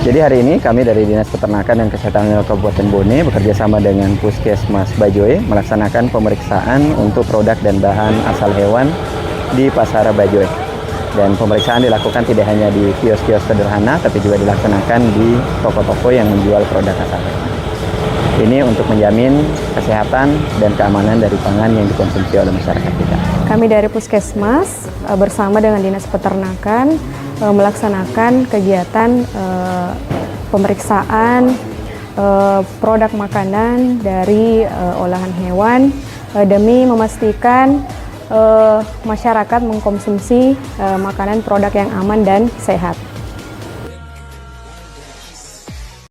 Jadi hari ini kami dari Dinas Peternakan dan Kesehatan Kabupaten Bone bekerja sama dengan Puskesmas Bajoe melaksanakan pemeriksaan untuk produk dan bahan asal hewan di Pasar Bajoe. Dan pemeriksaan dilakukan tidak hanya di kios-kios sederhana, tapi juga dilaksanakan di toko-toko yang menjual produk asal hewan. Ini untuk menjamin kesehatan dan keamanan dari pangan yang dikonsumsi oleh masyarakat kita. Kami dari Puskesmas bersama dengan Dinas Peternakan melaksanakan kegiatan pemeriksaan produk makanan dari olahan hewan demi memastikan masyarakat mengkonsumsi makanan produk yang aman dan sehat.